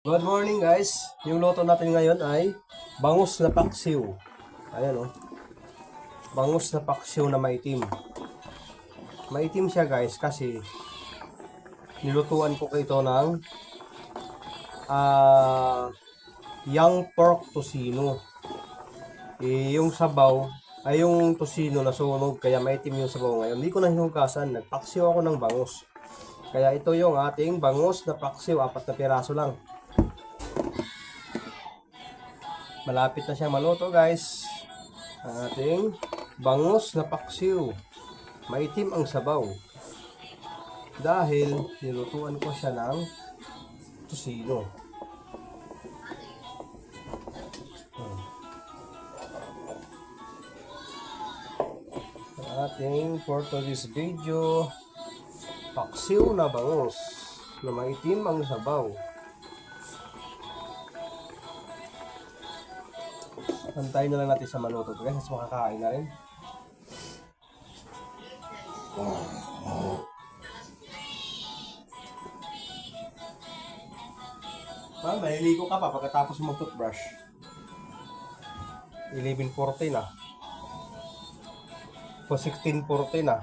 Good morning guys. Yung loto natin ngayon ay bangus na paksiw. Ayan o. Bangus na paksiw na maitim. Maitim siya guys kasi nilutuan ko ito ng young pork tocino. Yung sabaw ay yung tocino na sunog kaya maitim yung sabaw ngayon. Hindi ko na hinugasan. Nagpaksiw ako ng bangus. Kaya ito yung ating bangus na paksiw. 4 na piraso lang. Malapit na siyang maluto guys. Ang ating bangus na paksiw. Maitim ang sabaw. Dahil nilutuan ko siya ng tocino. Ang ating for today's video, paksiw na bangus na maitim ang sabaw. Antayin na lang natin sa maluto guys, mas makakain na rin. Maliligo ka pa pagkatapos mo toothbrush. 11:40 na. Po 16:40 na.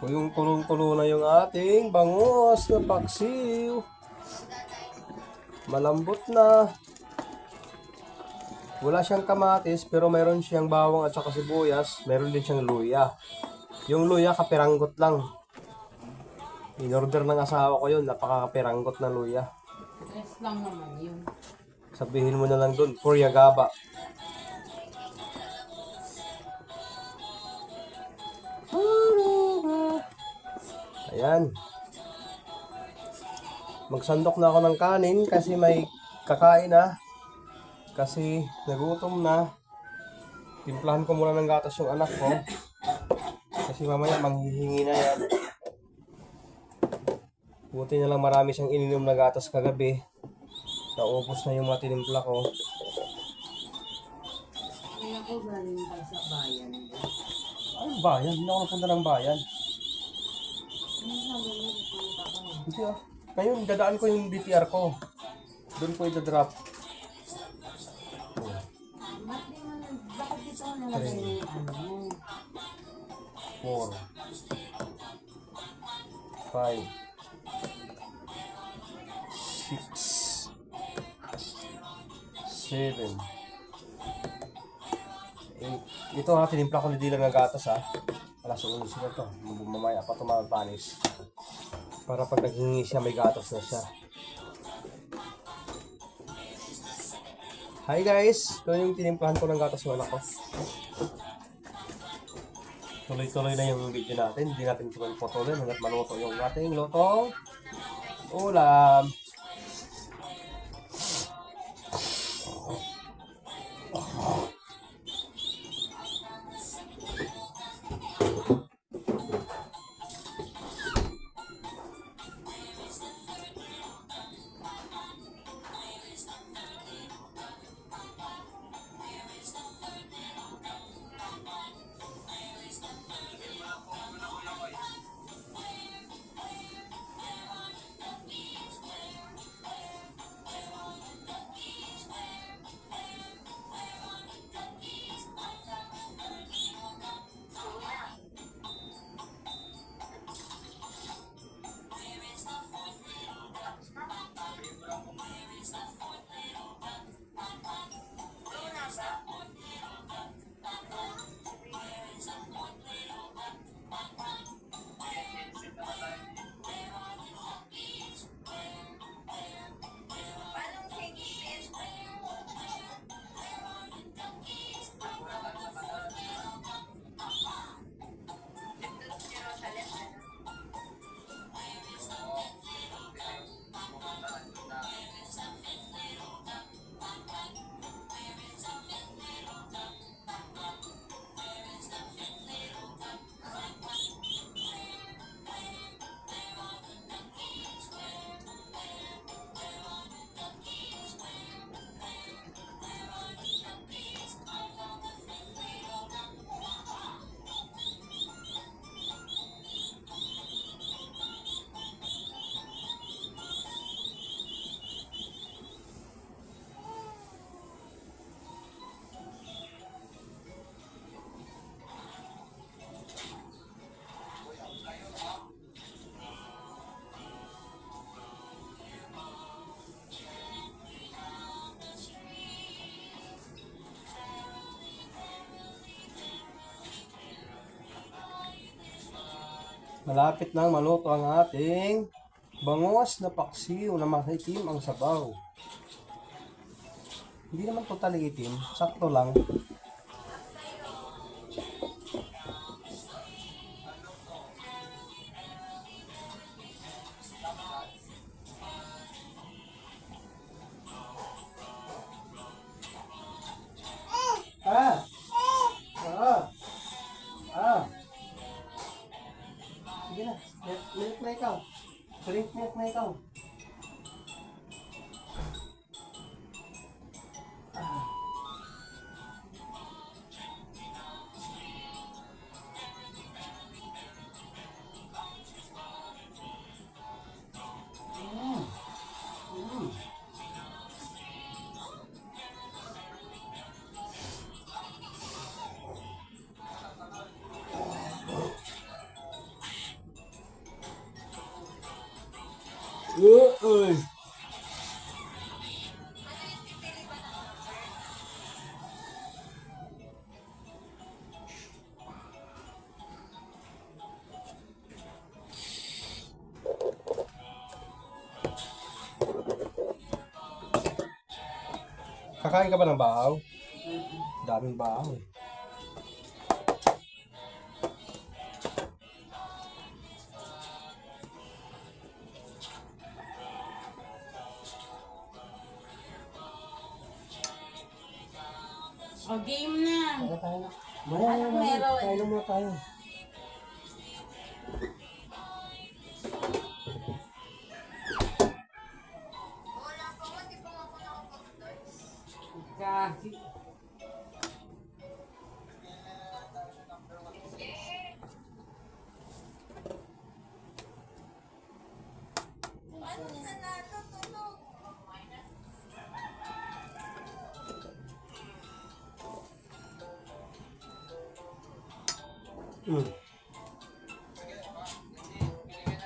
Yung kulong-kulo na yung ating bangus na paksiw. Malambot na. Wala siyang kamatis pero meron siyang bawang at saka sibuyas. Meron din siyang luya. Yung luya kapiranggot lang. In-order ng asawa ko yun. Napakakapiranggot na luya. Yes lang naman yun. Sabihin mo na lang dun, Puryagaba. Ayan. Magsandok na ako ng kanin kasi may kakain na. Kasi nagutom na. Timplahan ko muna ng gatas yung anak ko. Kasi mamaya manghihingi na yan. Buti na lang marami siyang ininom na gatas kagabi. Naubos na yung mga tinimpla ko. Kaya ako galing pa sa bayan. Ay, bayan? Hindi ako napunta ng bayan. Ano sabi mo pupunta ka? Hindi ah. Ngayon, dadaan ko yung DTR ko. Doon ko i-drop. Bakit dito ang nalagay yung ano mo? 4 5 6 7 8. Ito ha, tinimpla ko ni Dylan ng gatas ha. Alas 11 na to. Mamaya pa ito magpanis. Para pag naghingi siya, may gatas na siya. Hi guys! Ito yung tinimplahan ko ng gatas yung anak ko. Tuloy-tuloy na yung video natin. Hindi natin ito patuloy hanggat maluto yung ating lotong ulam. Malapit nang maluto ang ating bangos na paksiw na maitim ang sabaw. Hindi naman totally itim, sakto lang. Ah! Ah! Ah! Sige na, milk na ikaw. Drink milk na ikaw. Uy! Kakain ka ba ng bahaw? Daming bahaw eh. O, game na. Kaya tayo na. Anong meron? Kain na muna tayo. Kasi.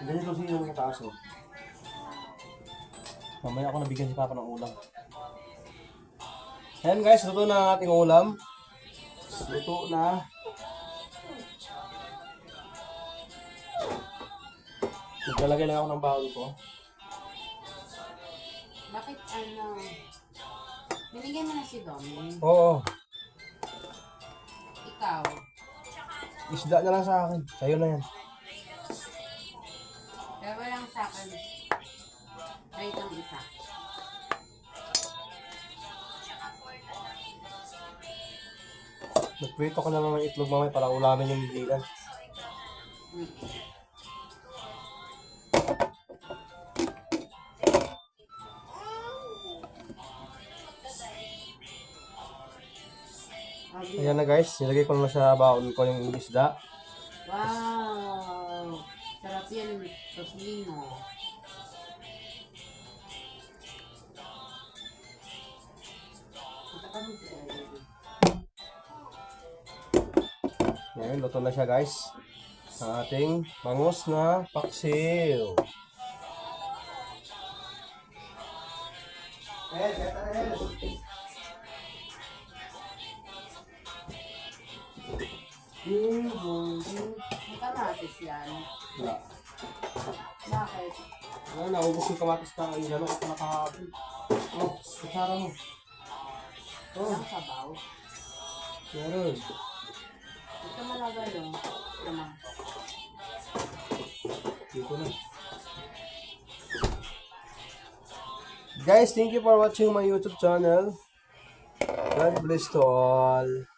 Ganito sino ng taas oh. Mamaya ako nabigyan si Papa ng ulam. Ayan guys, luto na ang ating ulam. Luto na. Naglalagay lang ako ng bawang ko. Bakit ano? Binigyan mo na si Domi. Oo, Ikaw. isda na lang sa akin. Sa'yo na yan. Pero walang sa akin. Ay, itong isa. Nagprito ka naman ng itlog mamaya para ulamin yung bibigan. Ayan na guys, nilagay ko na sa baon ko yung isda. Wow! Sarap yan, Tosino. Ngayon, luto na siya guys. Ang ating bangus na paksiw. May kamatis yan. Wala. Bakit? Ano, naubos yung kamatis ka ngayon. Ano ka nakahapon? Oh, kutsara mo. Oh, Ang sabaw. meron. Ito malagal yun. Naman. Dito na. Guys, thank you for watching my YouTube channel. God bless to all.